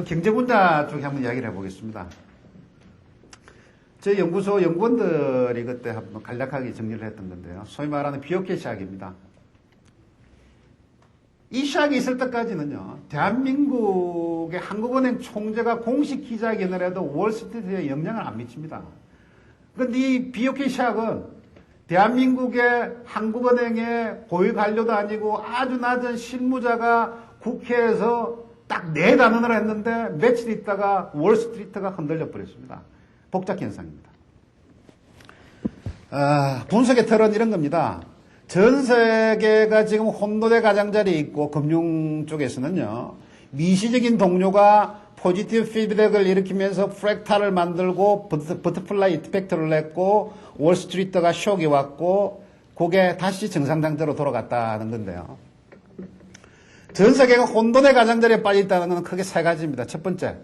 경제 분야 쪽에 한번 이야기를 해보겠습니다. 저희 연구소 연구원들이 그때 한번 간략하게 정리를 했던 건데요. 소위 말하는 비오케 시학입니다. 이 시학이 있을 때까지는요, 대한민국의 한국은행 총재가 공식 기자회견을 해도 월스트리트에 영향을 안 미칩니다. 그런데 이 비오케 시학은 대한민국의 한국은행의 고위 관료도 아니고 아주 낮은 실무자가 국회에서 딱 4단원을 했는데 며칠 있다가 월스트리트가 흔들려 버렸습니다. 복잡 현상입니다. 분석의 틀은 이런 겁니다. 전 세계가 지금 혼돈의 가장자리에 있고 금융 쪽에서는요, 미시적인 동료가 포지티브 피드백을 일으키면서 프랙탈을 만들고 버터플라이 이펙트를 냈고 월스트리트가 쇼크가 왔고 그게 다시 정상 상태로 돌아갔다는 건데요. 전 세계가 혼돈의 가장자리에 빠져있다는 건 크게 3가지입니다. 첫 번째,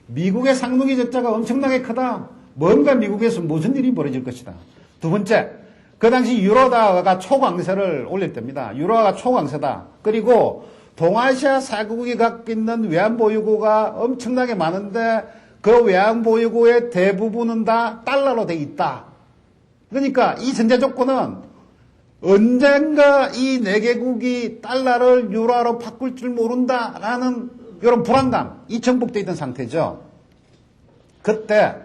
미국의 상무기 적자가 엄청나게 크다. 뭔가 미국에서 무슨 일이 벌어질 것이다. 두 번째, 그 당시 유로화가 초강세를 올릴 때입니다. 유로화가 초강세다. 그리고 동아시아 4국이 갖고 있는 외환보유고가 엄청나게 많은데 그 외환보유고의 대부분은 다 달러로 돼 있다. 그러니까 이 전제 조건은 언젠가 이 4개국이 달러를 유로화로 바꿀 줄 모른다라는 이런 불안감, 이 정복되어 있던 상태죠. 그때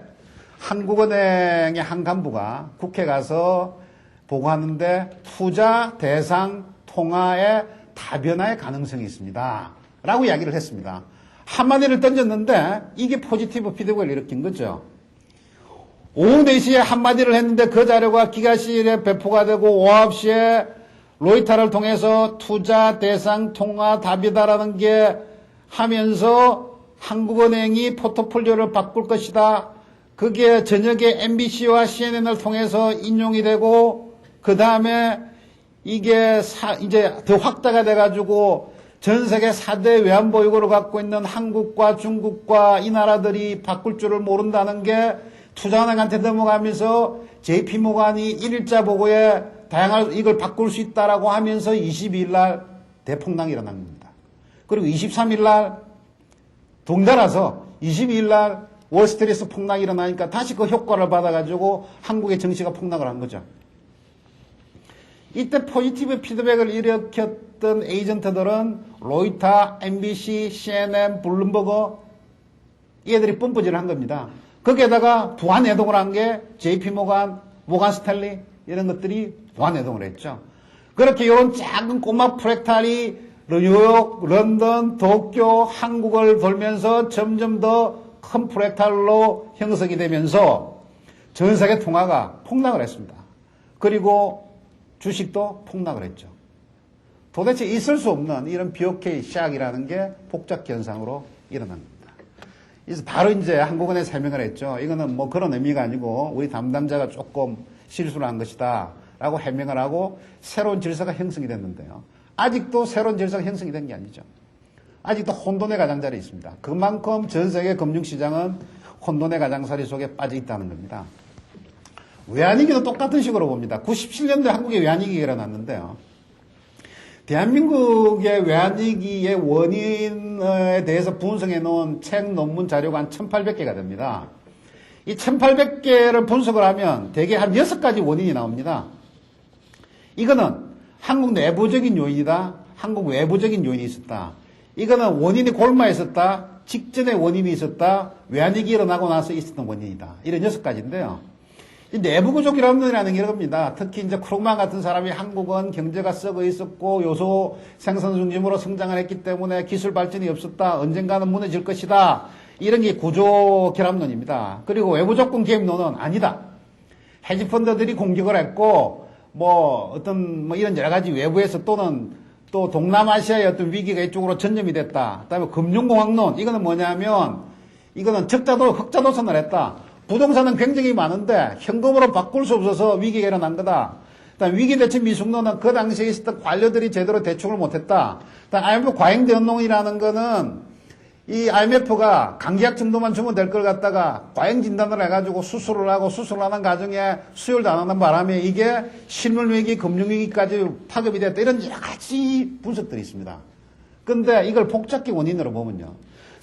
한국은행의 한 간부가 국회 가서 보고하는데 투자 대상 통화의 다변화의 가능성이 있습니다. 라고 이야기를 했습니다. 한마디를 던졌는데 이게 포지티브 피드백을 일으킨 거죠. 오후 4시에 한마디를 했는데 그 자료가 기가실에 배포가 되고 오후 9시에 로이터를 통해서 투자 대상 통화 답이다라는 게 하면서 한국은행이 포트폴리오를 바꿀 것이다. 그게 저녁에 MBC와 CNN을 통해서 인용이 되고 그 다음에 이게 이제 더 확대가 돼가지고 전 세계 4대 외환보유고를 갖고 있는 한국과 중국과 이 나라들이 바꿀 줄을 모른다는 게 투자은행한테 넘어가면서 JP모간이 1일자 보고에 다양한 이걸 바꿀 수 있다라고 하면서 22일 날 대폭락이 일어난 겁니다. 그리고 23일 날 동달아서 22일 날 월스트리트 폭락이 일어나니까 다시 그 효과를 받아가지고 한국의 증시가 폭락을 한 거죠. 이때 포지티브 피드백을 일으켰던 에이전트들은 로이터, MBC, CNN, 블룸버그 얘들이 뿜뿌질을 한 겁니다. 거기에다가 부안해동을 한 게 JP모간, 모간스탠리 이런 것들이 부안해동을 했죠. 그렇게 이런 작은 꼬마 프랙탈이 뉴욕, 런던, 도쿄, 한국을 돌면서 점점 더 큰 프랙탈로 형성이 되면서 전 세계 통화가 폭락을 했습니다. 그리고 주식도 폭락을 했죠. 도대체 있을 수 없는 이런 BOK 시학이라는 게 복잡 현상으로 일어난 겁니다. 그래서 바로 이제 한국은행 설명을 했죠. 이거는 뭐 그런 의미가 아니고 우리 담당자가 조금 실수를 한 것이다 라고 해명을 하고 새로운 질서가 형성이 됐는데요. 아직도 새로운 질서가 형성이 된 게 아니죠. 아직도 혼돈의 가장자리에 있습니다. 그만큼 전 세계 금융시장은 혼돈의 가장자리 속에 빠져 있다는 겁니다. 외환위기도 똑같은 식으로 봅니다. 97년도에 한국에 외환위기가 일어났는데요. 대한민국의 외환위기의 원인에 대해서 분석해 놓은 책 논문 자료가 한 1800개가 됩니다. 이 1800개를 분석을 하면 대개 한 6가지 원인이 나옵니다. 이거는 한국 내부적인 요인이다. 한국 외부적인 요인이 있었다. 이거는 원인이 골마에 있었다. 직전에 원인이 있었다. 외환위기 일어나고 나서 있었던 원인이다. 이런 6가지인데요. 이 내부 구조기라는 게 이겁니다. 특히 이제 크루그만 같은 사람이 한국은 경제가 썩어 있었고 요소 생산 중심으로 성장을 했기 때문에 기술 발전이 없었다. 언젠가는 무너질 것이다. 이런 게 구조 결합론입니다. 그리고 외부 조건 개입론은 아니다. 헤지펀드들이 공격을 했고 뭐 어떤 뭐 이런 여러 가지 외부에서 또는 또 동남아시아의 어떤 위기가 이쪽으로 전염이 됐다. 그다음에 금융공학론 이거는 뭐냐면 이거는 흑자도선을 했다. 부동산은 굉장히 많은데 현금으로 바꿀 수 없어서 위기가 일어난 거다. 그다음 위기대처 미숙론은 그 당시에 있었던 관료들이 제대로 대출을 못했다. 그다음 IMF 과잉대응론이라는 거는 이 IMF가 감기약 정도만 주면 될 걸 갖다가 과잉 진단을 해가지고 수술을 하고 수술하는 과정에 수혈도 안 하는 바람에 이게 실물위기, 금융위기까지 파급이 됐다. 이런 여러 가지 분석들이 있습니다. 근데 이걸 복잡히 원인으로 보면요.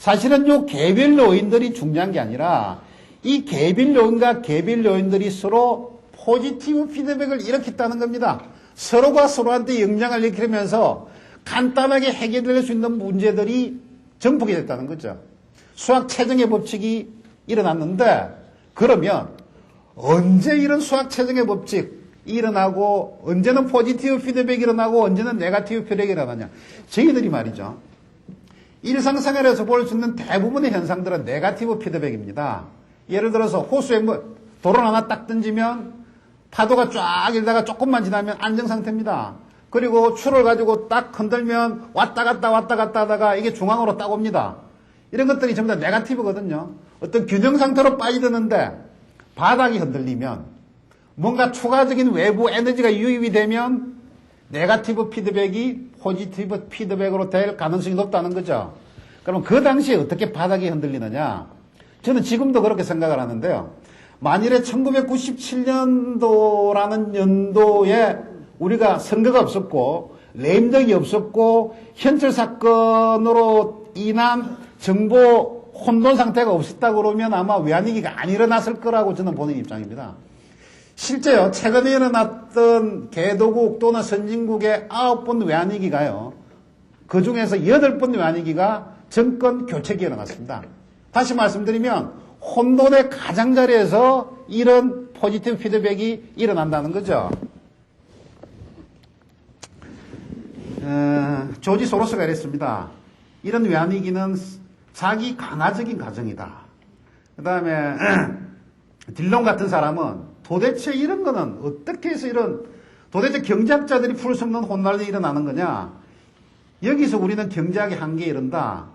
사실은 요 개별 요인들이 중요한 게 아니라 이 개별 요인과 개별 요인들이 서로 포지티브 피드백을 일으켰다는 겁니다. 서로가 서로한테 영향을 일으키면서 간단하게 해결될 수 있는 문제들이 정복이 됐다는 거죠. 수학 최정의 법칙이 일어났는데 그러면 언제 이런 수학 최정의 법칙 일어나고 언제는 포지티브 피드백이 일어나고 언제는 네거티브 피드백이 일어나냐. 저희들이 말이죠. 일상생활에서 볼 수 있는 대부분의 현상들은 네거티브 피드백입니다. 예를 들어서 호수에 돌을 하나 딱 던지면 파도가 쫙 일다가 조금만 지나면 안정상태입니다. 그리고 줄을 가지고 딱 흔들면 왔다 갔다 하다가 이게 중앙으로 딱 옵니다. 이런 것들이 전부 다 네거티브거든요. 어떤 균형 상태로 빠지드는데 바닥이 흔들리면 뭔가 추가적인 외부 에너지가 유입이 되면 네거티브 피드백이 포지티브 피드백으로 될 가능성이 높다는 거죠. 그럼 그 당시에 어떻게 바닥이 흔들리느냐? 저는 지금도 그렇게 생각을 하는데요. 만일에 1997년도라는 연도에 우리가 선거가 없었고 랜덤이 없었고 현철 사건으로 인한 정보 혼돈 상태가 없었다 그러면 아마 외환위기가 안 일어났을 거라고 저는 보는 입장입니다. 실제요, 최근에 일어났던 개도국 또는 선진국의 9번 외환위기가요, 그 중에서 8번 외환위기가 정권 교체기에 일어났습니다. 다시 말씀드리면, 혼돈의 가장자리에서 이런 포지티브 피드백이 일어난다는 거죠. 조지 소로스가 이랬습니다. 이런 외환위기는 자기 강화적인 과정이다. 그 다음에 딜론 같은 사람은 도대체 이런 거는 어떻게 해서 도대체 경제학자들이 풀 수 없는 혼란이 일어나는 거냐. 여기서 우리는 경제학의 한계에 이른다.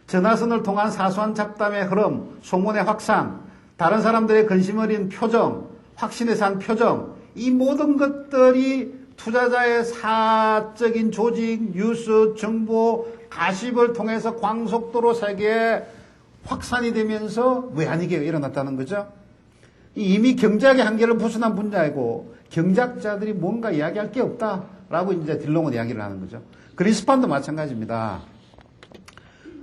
전화선을 통한 사소한 잡담의 흐름, 소문의 확산, 다른 사람들의 근심 어린 표정, 확신에 산 표정, 이 모든 것들이 투자자의 사적인 조직, 뉴스, 정보, 가십을 통해서 광속도로 세계에 확산이 되면서 외환위기가 일어났다는 거죠. 이미 경제학의 한계를 벗어난 분야이고 경제학자들이 뭔가 이야기할 게 없다라고 이제 딜롱은 이야기를 하는 거죠. 그린스판도 마찬가지입니다.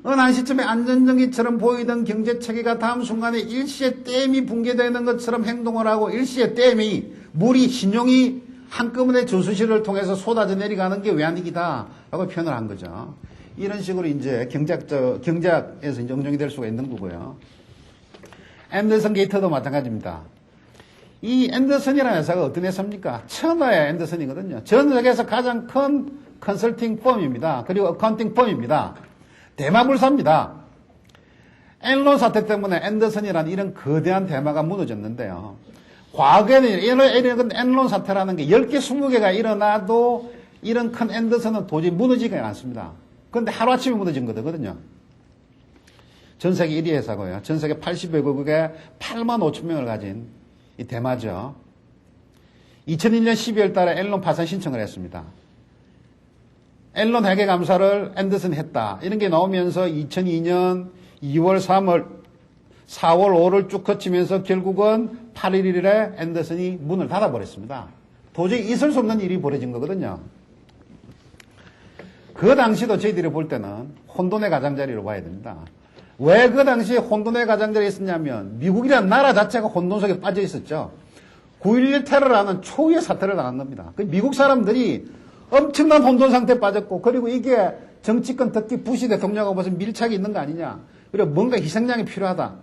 어느 한 시점에 안전전기처럼 보이던 경제체계가 다음 순간에 일시에 댐이 붕괴되는 것처럼 행동을 하고 일시에 댐이 물이 신용이 한꺼번에 저수지를 통해서 쏟아져 내려가는 게 외환위기다라고 표현을 한 거죠. 이런 식으로 이제 경제학에서 이제 응용이 될 수가 있는 거고요. 앤더슨 게이터도 마찬가지입니다. 이 앤더슨이라는 회사가 어떤 회사입니까? 천하의 앤더슨이거든요. 전 세계에서 가장 큰 컨설팅 펌입니다. 그리고 어카운팅 펌입니다. 대마불사입니다. 엔론 사태 때문에 앤더슨이라는 이런 거대한 대마가 무너졌는데요. 과거에는 이런 엔론 사태라는 게 10개, 20개가 일어나도 이런 큰 앤더슨은 도저히 무너지지가 않습니다. 그런데 하루아침에 무너진 거거든요. 전 세계 1위 회사고요. 전 세계 80여 개국에 8만 5천 명을 가진 이 대마죠. 2001년 12월 달에 앨런 파산 신청을 했습니다. 앨런 회계감사를 앤더슨이 했다. 이런 게 나오면서 2002년 2월, 3월, 4월, 5월 쭉 거치면서 결국은 8월 1일에 앤더슨이 문을 닫아버렸습니다. 도저히 있을 수 없는 일이 벌어진 거거든요. 그 당시도 저희들이 볼 때는 혼돈의 가장자리로 봐야 됩니다. 왜 그 당시에 혼돈의 가장자리에 있었냐면 미국이라는 나라 자체가 혼돈 속에 빠져 있었죠. 9.11 테러라는 초유의 사태를 당한 겁니다. 미국 사람들이 엄청난 혼돈 상태에 빠졌고 그리고 이게 정치권 특히 부시 대통령하고 무슨 밀착이 있는 거 아니냐. 그리고 뭔가 희생양이 필요하다.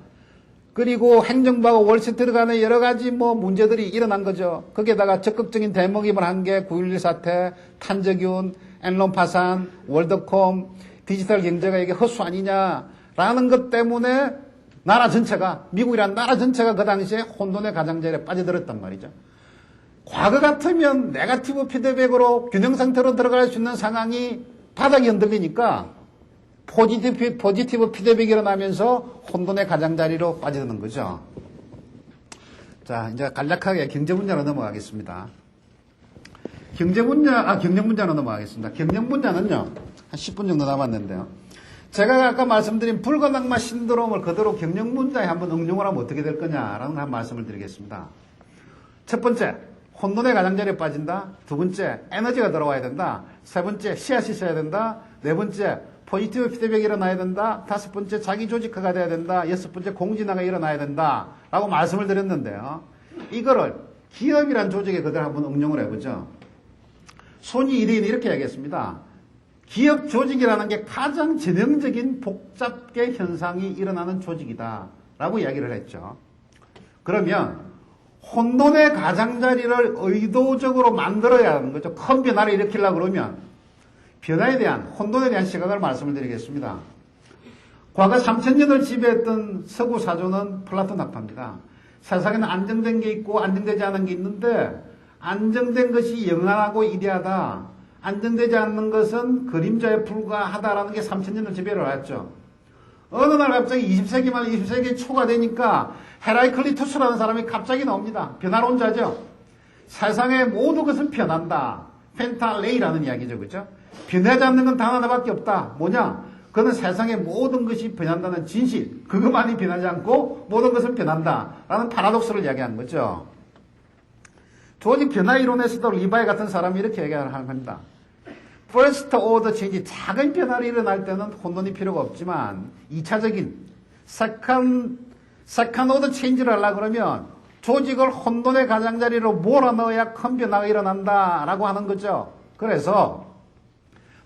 그리고 행정부하고 월스트리트 간에 여러 가지 문제들이 일어난 거죠. 거기에다가 적극적인 대목임을 한 게 9.11 사태, 탄저균, 엔론 파산, 월드콤, 디지털 경제가 이게 헛수 아니냐라는 것 때문에 나라 전체가, 미국이란 나라 전체가 그 당시에 혼돈의 가장자리에 빠져들었단 말이죠. 과거 같으면 네거티브 피드백으로 균형 상태로 들어갈 수 있는 상황이 바닥이 흔들리니까 포지티브 피드백이 일어나면서 혼돈의 가장자리로 빠져드는 거죠. 자, 이제 간략하게 경제 분야로 넘어가겠습니다. 경영 분야로 넘어가겠습니다. 경영 분야는요, 한 10분 정도 남았는데요. 제가 아까 말씀드린 붉은 악마 신드롬을 그대로 경영 분야에 한번 응용을 하면 어떻게 될 거냐라는 한 말씀을 드리겠습니다. 첫 번째, 혼돈의 가장자리에 빠진다. 두 번째, 에너지가 들어와야 된다. 세 번째, 씨앗이 있어야 된다. 네 번째, 포지티브 피드백이 일어나야 된다. 5번째, 자기 조직화가 돼야 된다. 6번째, 공진화가 일어나야 된다. 라고 말씀을 드렸는데요. 이거를 기업이란 조직에 그대로 한번 응용을 해보죠. 손이 1위는 이렇게 얘기했습니다. 기업 조직이라는 게 가장 전형적인 복잡계 현상이 일어나는 조직이다. 라고 이야기를 했죠. 그러면 혼돈의 가장자리를 의도적으로 만들어야 하는 거죠. 큰 변화를 일으키려고 그러면 변화에 대한, 혼돈에 대한 시각을 말씀을 드리겠습니다. 과거 3000년을 지배했던 서구 사조는 플라톤 학파입니다. 세상에는 안정된 게 있고 안정되지 않은 게 있는데 안정된 것이 영원하고 이대하다. 안정되지 않는 것은 그림자에 불과하다라는 게 3000년을 지배를 했죠. 어느 날 갑자기 20세기 말 20세기 초가 되니까 헤라이클리투스라는 사람이 갑자기 나옵니다. 변화론 자죠. 세상의 모든 것은 변한다. 펜탈레이라는 이야기죠. 그죠? 변하지 않는 건 단 하나밖에 없다. 뭐냐? 그는 세상의 모든 것이 변한다는 진실. 그것만이 변하지 않고 모든 것은 변한다. 라는 파라독스를 이야기하는 거죠. 조직 변화 이론에서도 리바이 같은 사람이 이렇게 얘기하는 겁니다. First order change, 작은 변화를 일어날 때는 혼돈이 필요가 없지만 2차적인 second order change를 하려고 그러면 조직을 혼돈의 가장자리로 몰아넣어야 큰 변화가 일어난다라고 하는 거죠. 그래서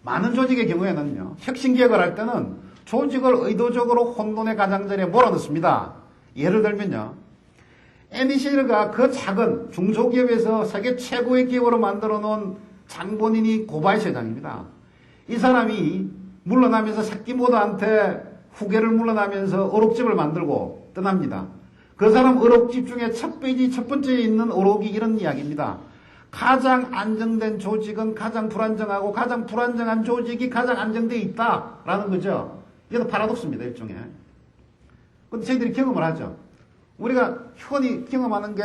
많은 조직의 경우에는요, 혁신기획을 할 때는 조직을 의도적으로 혼돈의 가장자리에 몰아넣습니다. 예를 들면요, NEC가 그 작은 중소기업에서 세계 최고의 기업으로 만들어 놓은 장본인이 고바이시 회장입니다. 이 사람이 물러나면서 새끼모드한테 후계를 물러나면서 어록집을 만들고 떠납니다. 그 사람 어록집 중에 첫 페이지 첫 번째에 있는 어록이 이런 이야기입니다. 가장 안정된 조직은 가장 불안정하고 가장 불안정한 조직이 가장 안정되어 있다라는 거죠. 이것도 파라독스입니다. 일종의. 근데 저희들이 경험을 하죠. 우리가 흔히 경험하는 게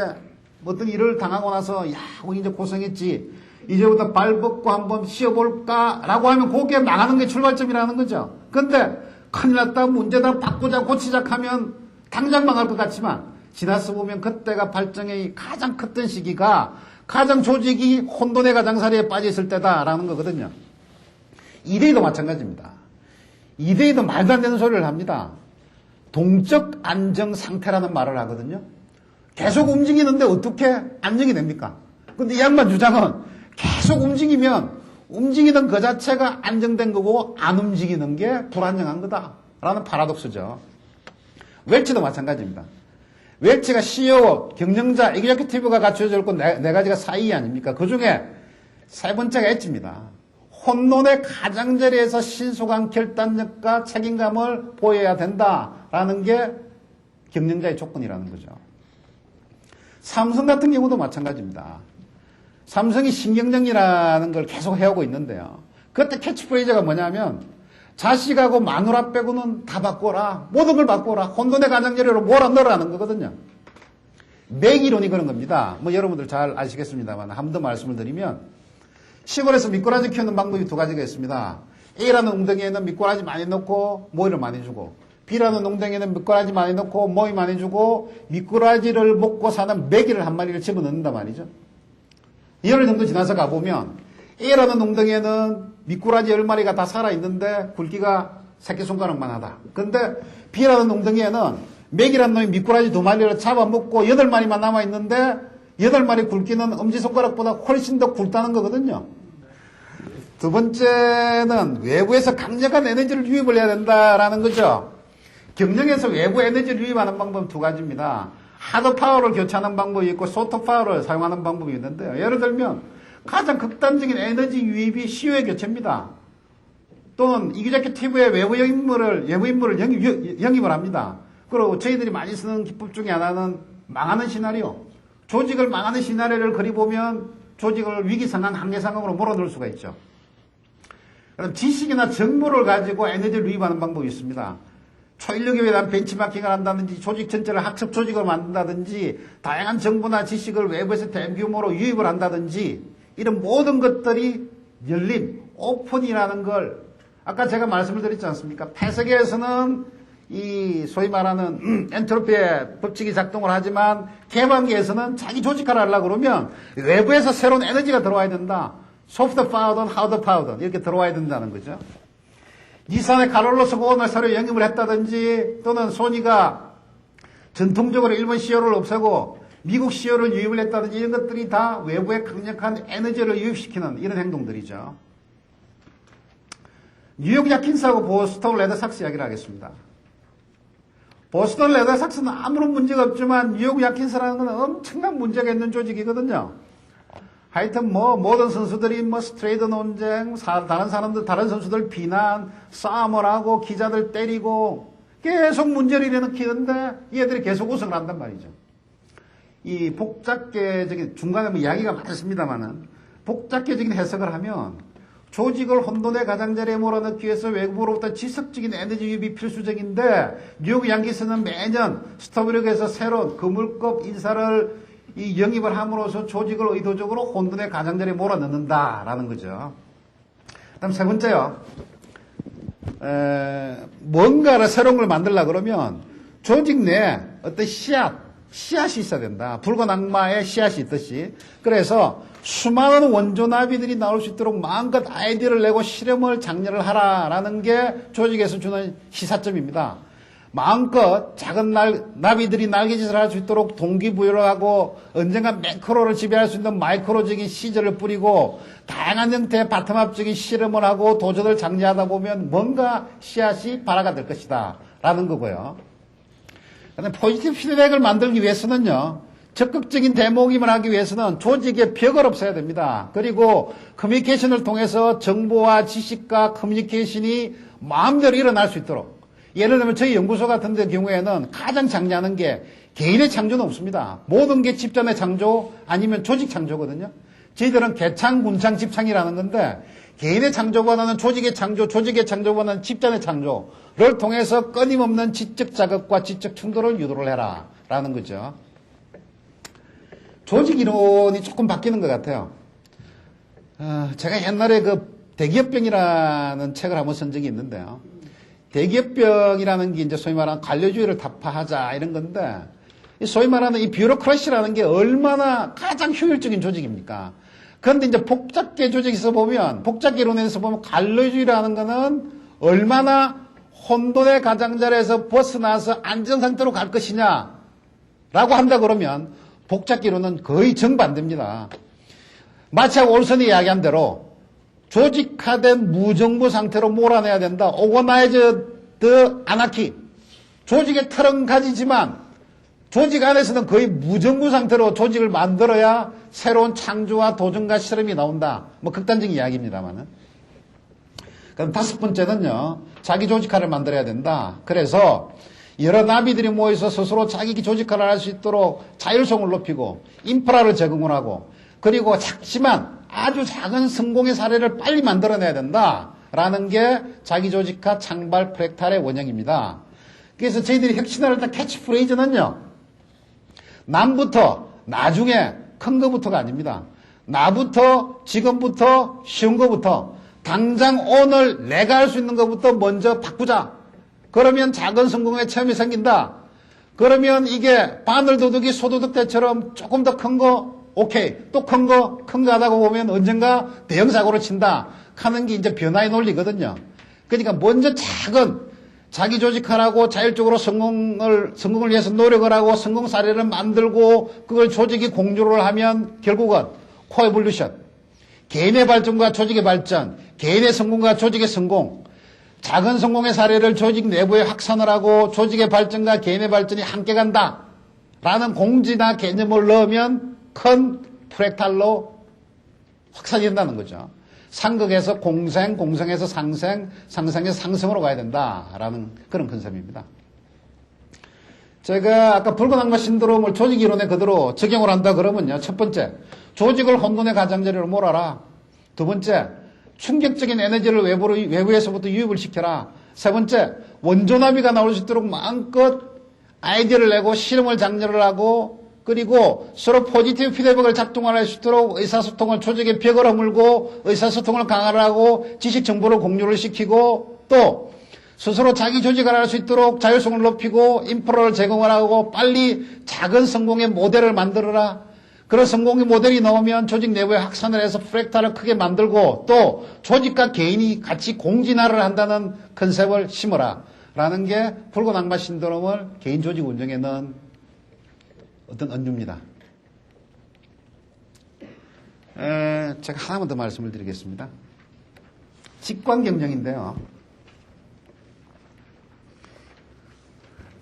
어떤 일을 당하고 나서 야, 우리 이제 고생했지. 이제부터 발 벗고 한번 쉬어볼까라고 하면 그게 나가는 게 출발점이라는 거죠. 근데 큰일 났다, 문제다, 바꾸자, 고치자 하면 당장 망할 것 같지만 지나서 보면 그때가 발전의 가장 컸던 시기가 가장 조직이 혼돈의 가장자리에 빠져있을 때다라는 거거든요. 이대희도 마찬가지입니다. 이대희도 말도 안 되는 소리를 합니다. 동적 안정 상태라는 말을 하거든요. 계속 움직이는데 어떻게 안정이 됩니까? 근데 이 양반 주장은 계속 움직이면 움직이는 그 자체가 안정된 거고 안 움직이는 게 불안정한 거다라는 파라독스죠. 웰치도 마찬가지입니다. 웰치가 CEO, 경영자, 에그제큐티브가 갖춰져 있고 네 가지가 사이 아닙니까? 그 중에 세 번째가 엣지입니다. 혼돈의 가장자리에서 신속한 결단력과 책임감을 보여야 된다라는 게 경영자의 조건이라는 거죠. 삼성 같은 경우도 마찬가지입니다. 삼성이 신경정리라는 걸 계속 해오고 있는데요. 그때 캐치프레이즈가 뭐냐면 자식하고 마누라 빼고는 다 바꿔라. 모든 걸 바꿔라. 혼돈의 가장자리로 몰아넣으라는 거거든요. 맥이론이 그런 겁니다. 뭐 여러분들 잘 아시겠습니다만 한 번 더 말씀을 드리면 시골에서 미꾸라지 키우는 방법이 두 가지가 있습니다. A라는 웅덩이에는 미꾸라지 많이 넣고 모이를 많이 주고 B라는 웅덩이에는 미꾸라지 많이 넣고 모이 많이 주고 미꾸라지를 먹고 사는 메기를 한 마리를 집어넣는단 말이죠. 열흘 정도 지나서 가보면 A라는 웅덩이에는 미꾸라지 10마리가 다 살아있는데 굵기가 새끼손가락만 하다. 근데 B라는 웅덩이에는 맥이라는 놈이 미꾸라지 2마리를 잡아먹고 8마리만 남아있는데 8마리 굵기는 엄지손가락보다 훨씬 더 굵다는 거거든요. 두 번째는 외부에서 강력한 에너지를 유입을 해야 된다라는 거죠. 경영에서 외부 에너지를 유입하는 방법은 두 가지입니다. 하드 파워를 교체하는 방법이 있고 소프트 파워를 사용하는 방법이 있는데요. 예를 들면 가장 극단적인 에너지 유입이 CEO의 교체입니다. 또는 이기제큐티브의 외부 인물을 영입을 합니다. 그리고 저희들이 많이 쓰는 기법 중에 하나는 망하는 시나리오. 조직을 망하는 시나리오를 그리보면 조직을 위기 상황, 한계 상황으로 몰아넣을 수가 있죠. 그럼 지식이나 정보를 가지고 에너지를 유입하는 방법이 있습니다. 초인력에 대한 벤치마킹을 한다든지 조직 전체를 학습 조직을 만든다든지 다양한 정보나 지식을 외부에서 대규모로 유입을 한다든지 이런 모든 것들이 열림, 오픈이라는 걸 아까 제가 말씀을 드렸지 않습니까? 폐쇄계에서는 이 소위 말하는 엔트로피의 법칙이 작동을 하지만 개방계에서는 자기 조직화를 하려고 그러면 외부에서 새로운 에너지가 들어와야 된다. 소프트 파워든 하드 파워든 이렇게 들어와야 된다는 거죠. 닛산의 카롤로스 고온을 새로 영입을 했다든지 또는 소니가 전통적으로 일본 CEO를 없애고 미국 CEO를 유입을 했다든지 이런 것들이 다 외부의 강력한 에너지를 유입시키는 이런 행동들이죠. 뉴욕 야킨스하고 보스턴 레드삭스 이야기를 하겠습니다. 보스턴 레드삭스는 아무런 문제가 없지만 뉴욕 야킨스라는 건 엄청난 문제가 있는 조직이거든요. 하여튼 모든 선수들이 스트레이드 논쟁, 다른 선수들 비난, 싸움을 하고 기자들 때리고 계속 문제를 일으키는데 얘들이 계속 우승을 한단 말이죠. 이 복잡계적인, 중간에 이야기가 많습니다만은 복잡계적인 해석을 하면 조직을 혼돈의 가장자리에 몰아넣기 위해서 외부로부터 지속적인 에너지 유입이 필수적인데 뉴욕 양키스는 매년 스토브룩에서 새로운 그물급 인사를 영입을 함으로써 조직을 의도적으로 혼돈의 가장자리에 몰아넣는다라는 거죠. 그다음 세 번째요. 뭔가를 새로운 걸 만들려고 그러면 조직 내에 어떤 씨앗이 있어야 된다. 붉은 악마의 씨앗이 있듯이. 그래서 수많은 원조 나비들이 나올 수 있도록 마음껏 아이디어를 내고 실험을 장려를 하라라는 게 조직에서 주는 시사점입니다. 마음껏 작은 나비들이 날개짓을 할 수 있도록 동기부여를 하고 언젠가 매크로를 지배할 수 있는 마이크로적인 시절을 뿌리고 다양한 형태의 바텀업적인 실험을 하고 도전을 장려하다 보면 뭔가 씨앗이 발화가 될 것이다 라는 거고요. 그다음에 포지티브 피드백을 만들기 위해서는요. 적극적인 대모임을 하기 위해서는 조직의 벽을 없애야 됩니다. 그리고 커뮤니케이션을 통해서 정보와 지식과 커뮤니케이션이 마음대로 일어날 수 있도록 예를 들면 저희 연구소 같은 데 경우에는 가장 장려하는 게 개인의 창조는 없습니다. 모든 게 집단의 창조 아니면 조직 창조거든요. 저희들은 개창, 군창, 집창이라는 건데 개인의 창조보다는 조직의 창조, 조직의 창조보다는 집단의 창조를 통해서 끊임없는 지적 자극과 지적 충돌을 유도를 해라 라는 거죠. 조직 이론이 조금 바뀌는 것 같아요. 제가 옛날에 그 대기업병이라는 책을 한번 쓴 적이 있는데요. 대기업병이라는 게 이제 소위 말하는 관료주의를 타파하자 이런 건데 소위 말하는 이 뷰로크라시라는 게 얼마나 가장 효율적인 조직입니까? 그런데 이제 복잡계 조직에서 보면 복잡계 이론에서 보면 관료주의라는 거는 얼마나 혼돈의 가장자리에서 벗어나서 안전 상태로 갈 것이냐라고 한다 그러면 복잡계 이론은 거의 정반대입니다. 마치 올선이 이야기한 대로 조직화된 무정부 상태로 몰아내야 된다. 오거나이즈드 아나키. 조직의 틀은 가지지만 조직 안에서는 거의 무정부 상태로 조직을 만들어야 새로운 창조와 도전과 실험이 나온다. 극단적인 이야기입니다만은. 그럼 다섯 번째는요. 자기 조직화를 만들어야 된다. 그래서 여러 나비들이 모여서 스스로 자기 조직화를 할 수 있도록 자율성을 높이고 인프라를 제공을 하고 그리고 작지만 아주 작은 성공의 사례를 빨리 만들어내야 된다라는 게 자기조직화 창발 프랙탈의 원형입니다. 그래서 저희들이 혁신을 할 때 캐치프레이즈는요. 남부터 나중에 큰 거부터가 아닙니다. 나부터 지금부터 쉬운 거부터 당장 오늘 내가 할 수 있는 것부터 먼저 바꾸자. 그러면 작은 성공의 체험이 생긴다. 그러면 이게 바늘도둑이 소도둑대처럼 조금 더 큰 거 오케이. 또 큰 거 하다가 보면 언젠가 대형 사고를 친다. 하는 게 이제 변화의 논리거든요. 그러니까 먼저 작은 자기 조직하라고 자율적으로 성공을 위해서 노력을 하고 성공 사례를 만들고 그걸 조직이 공유를 하면 결국은 코에볼루션. 개인의 발전과 조직의 발전, 개인의 성공과 조직의 성공. 작은 성공의 사례를 조직 내부에 확산을 하고 조직의 발전과 개인의 발전이 함께 간다. 라는 공지나 개념을 넣으면 큰 프랙탈로 확산이 된다는 거죠. 상극에서 공생, 공생에서 상생, 상생에서 상승으로 가야 된다라는 그런 컨셉입니다. 제가 아까 붉은 악마 신드롬을 조직 이론에 그대로 적용을 한다 그러면요. 첫 번째, 조직을 혼돈의 가장자리로 몰아라. 두 번째, 충격적인 에너지를 외부에서부터 유입을 시켜라. 세 번째, 원조나비가 나올 수 있도록 마음껏 아이디어를 내고 실험을 장려를 하고 그리고 서로 포지티브 피드백을 작동할 수 있도록 의사소통을 조직의 벽을 허물고 의사소통을 강화하고 지식 정보를 공유를 시키고 또 스스로 자기 조직을 할 수 있도록 자율성을 높이고 인프라를 제공을 하고 빨리 작은 성공의 모델을 만들어라. 그런 성공의 모델이 나오면 조직 내부에 확산을 해서 프랙탈을 크게 만들고 또 조직과 개인이 같이 공진화를 한다는 컨셉을 심어라. 라는 게 붉은 악마 신드롬을 개인 조직 운영에 넣은 어떤 언주입니다. 제가 하나만 더 말씀을 드리겠습니다. 직관 경영인데요.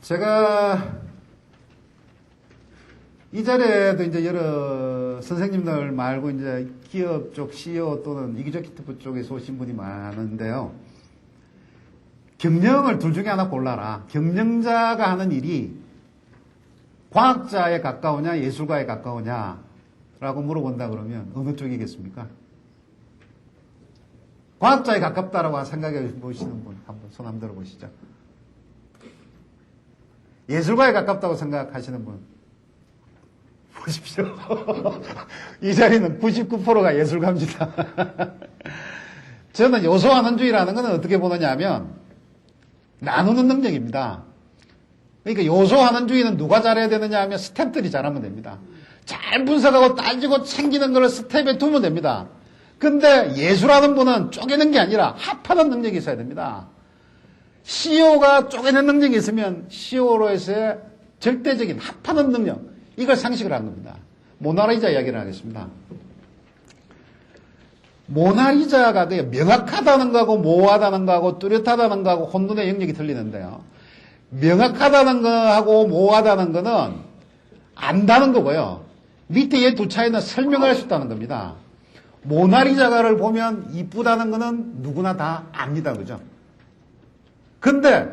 제가 이 자리에도 이제 여러 선생님들 말고 이제 기업 쪽 CEO 또는 이기저기티브 쪽에서 오신 분이 많은데요. 경영을 둘 중에 하나 골라라. 경영자가 하는 일이 과학자에 가까우냐 예술가에 가까우냐 라고 물어본다 그러면 어느 쪽이겠습니까? 과학자에 가깝다라고 생각해 보시는 분 한번 손 한번 들어보시죠. 예술가에 가깝다고 생각하시는 분 보십시오. 이 자리는 99%가 예술가입니다. 저는 요소환원주의라는 것은 어떻게 보느냐 하면 나누는 능력입니다. 그러니까 요소환원주의는 누가 잘해야 되느냐 하면 스텝들이 잘하면 됩니다. 잘 분석하고 따지고 챙기는 걸 스텝에 두면 됩니다. 근데 예술하는 분은 쪼개는 게 아니라 합하는 능력이 있어야 됩니다. CEO가 쪼개는 능력이 있으면 CEO로서의 절대적인 합하는 능력, 이걸 상식을 한 겁니다. 모나리자 이야기를 하겠습니다. 모나리자가 명확하다는 거하고 모호하다는 거하고 뚜렷하다는 거하고 혼돈의 영역이 틀리는데요. 명확하다는 거하고 모호하다는 거는 안다는 거고요. 밑에 이 두 차이는 설명할 수 있다는 겁니다. 모나리자가를 보면 이쁘다는 거는 누구나 다 압니다. 그죠? 근데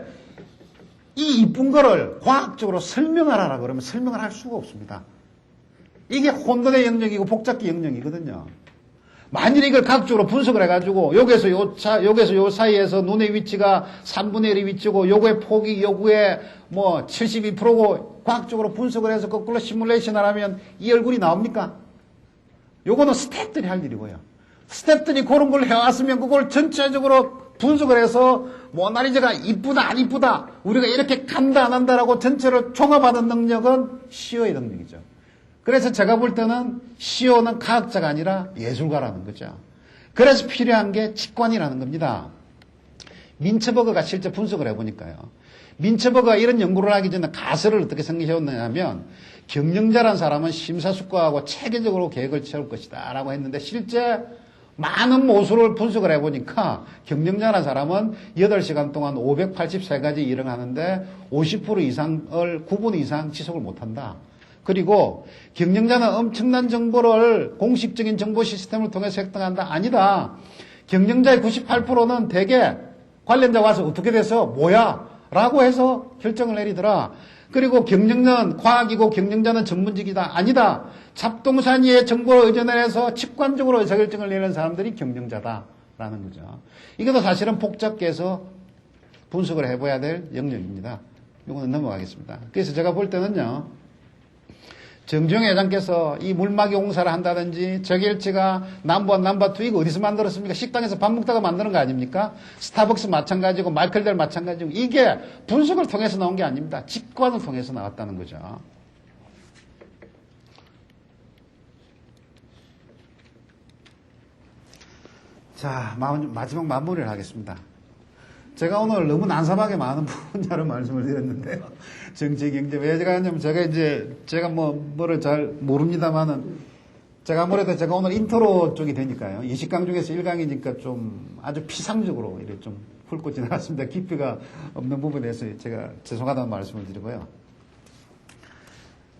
이 이쁜 거를 과학적으로 설명하라 그러면 설명을 할 수가 없습니다. 이게 혼돈의 영역이고 복잡기 영역이거든요. 만일 이걸 과학적으로 분석을 해가지고 여기서 요 사이에서 눈의 위치가 3분의 1의 위치고 요거의 폭이 요거의 뭐 72%고 과학적으로 분석을 해서 거꾸로 시뮬레이션을 하면 이 얼굴이 나옵니까? 요거는 스태프들이 할 일이고요. 스태프들이 그런 걸 해왔으면 그걸 전체적으로 분석을 해서 모나리자가 이쁘다 안 이쁘다 우리가 이렇게 간다 안 한다라고 전체를 종합하는 능력은 CEO의 능력이죠. 그래서 제가 볼 때는 CEO는 과학자가 아니라 예술가라는 거죠. 그래서 필요한 게 직관이라는 겁니다. 민츠버그가 실제 분석을 해보니까요. 민츠버그가 이런 연구를 하기 전에 가설을 어떻게 생각해왔느냐면 경영자란 사람은 심사숙고하고 체계적으로 계획을 세울 것이다 라고 했는데 실제 많은 모수를 분석을 해보니까 경영자란 사람은 8시간 동안 583가지 일을 하는데 50% 이상을 9분 이상 지속을 못한다. 그리고 경영자는 엄청난 정보를 공식적인 정보 시스템을 통해서 획득한다. 아니다. 경영자의 98%는 대개 관련자 와서 어떻게 돼서 뭐야? 라고 해서 결정을 내리더라. 그리고 경영자는 과학이고 경영자는 전문직이다. 아니다. 잡동사니의 정보를 의존해서 직관적으로 의사결정을 내는 사람들이 경영자다라는 거죠. 이것도 사실은 복잡게 해서 분석을 해봐야 될 영역입니다. 이거는 넘어가겠습니다. 그래서 제가 볼 때는요. 정주영 회장께서 이 물막이 공사를 한다든지 저결치가 넘버1, 넘버2 이거 어디서 만들었습니까? 식당에서 밥 먹다가 만드는 거 아닙니까? 스타벅스 마찬가지고 마이클델 마찬가지고 이게 분석을 통해서 나온 게 아닙니다. 직관을 통해서 나왔다는 거죠. 자, 마지막 마무리를 하겠습니다. 제가 오늘 너무 난삽하게 많은 분야로 말씀을 드렸는데요. 정치, 경제. 왜 제가 하냐면 제가 뭐를 잘 모릅니다만은 제가 아무래도 제가 오늘 인트로 쪽이 되니까요. 20강 중에서 1강이니까 좀 아주 피상적으로 이렇게 좀 훑고 지나갔습니다. 깊이가 없는 부분에 대해서 제가 죄송하다는 말씀을 드리고요.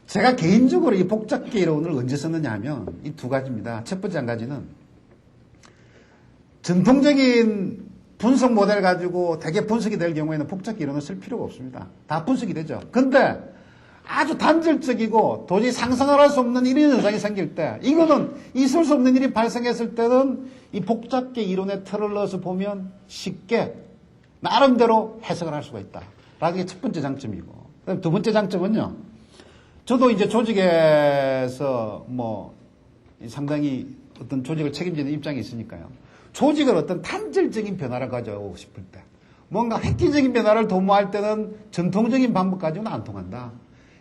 제가 개인적으로 이 복잡계 이론을 언제 썼느냐 하면 이 두 가지입니다. 첫 번째 한 가지는 전통적인 분석 모델 가지고 대개 분석이 될 경우에는 복잡계 이론을 쓸 필요가 없습니다. 다 분석이 되죠. 근데 아주 단절적이고 도저히 상상을 할 수 없는 이런 현상이 생길 때 이거는 있을 수 없는 일이 발생했을 때는 이 복잡계 이론의 틀을 넣어서 보면 쉽게 나름대로 해석을 할 수가 있다. 라는 게 첫 번째 장점이고 그다음 두 번째 장점은요. 저도 이제 조직에서 상당히 어떤 조직을 책임지는 입장이 있으니까요. 조직을 어떤 단절적인 변화를 가져오고 싶을 때 뭔가 획기적인 변화를 도모할 때는 전통적인 방법 가지고는 안 통한다.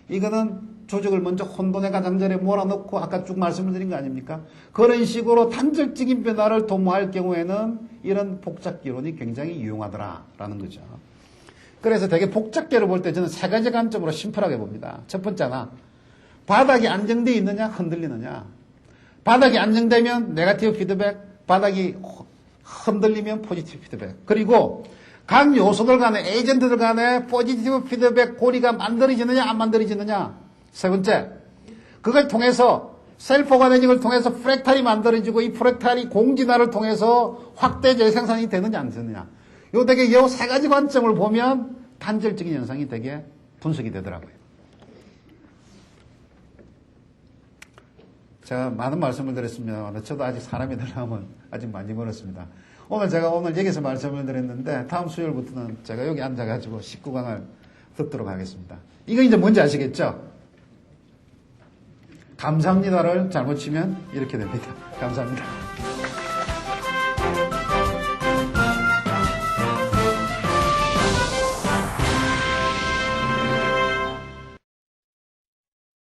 이거는 조직을 먼저 혼돈의 가장자리에 몰아넣고 아까 쭉 말씀을 드린 거 아닙니까? 그런 식으로 단절적인 변화를 도모할 경우에는 이런 복잡기론이 굉장히 유용하더라라는 거죠. 그래서 되게 복잡계를 볼 때 저는 세 가지 관점으로 심플하게 봅니다. 첫 번째는 바닥이 안정되어 있느냐 흔들리느냐. 바닥이 안정되면 네거티브 피드백, 바닥이 흔들리면 포지티브 피드백. 그리고 각 요소들 간에 에이전트들 간에 포지티브 피드백 고리가 만들어지느냐 안 만들어지느냐. 세 번째, 그걸 통해서 셀프 오가니즘을 통해서 프랙탈이 만들어지고 이 프랙탈이 공진화를 통해서 확대 재생산이 되느냐 안 되느냐. 요 되게 이 세 가지 관점을 보면 단절적인 현상이 되게 분석이 되더라고요. 제가 많은 말씀을 드렸으면 저도 아직 사람이 되려면 아직 많이 멀었습니다. 제가 오늘 여기서 말씀을 드렸는데 다음 수요일부터는 제가 여기 앉아가지고 19강을 듣도록 하겠습니다. 이거 이제 뭔지 아시겠죠? 감사합니다를 잘못 치면 이렇게 됩니다. 감사합니다.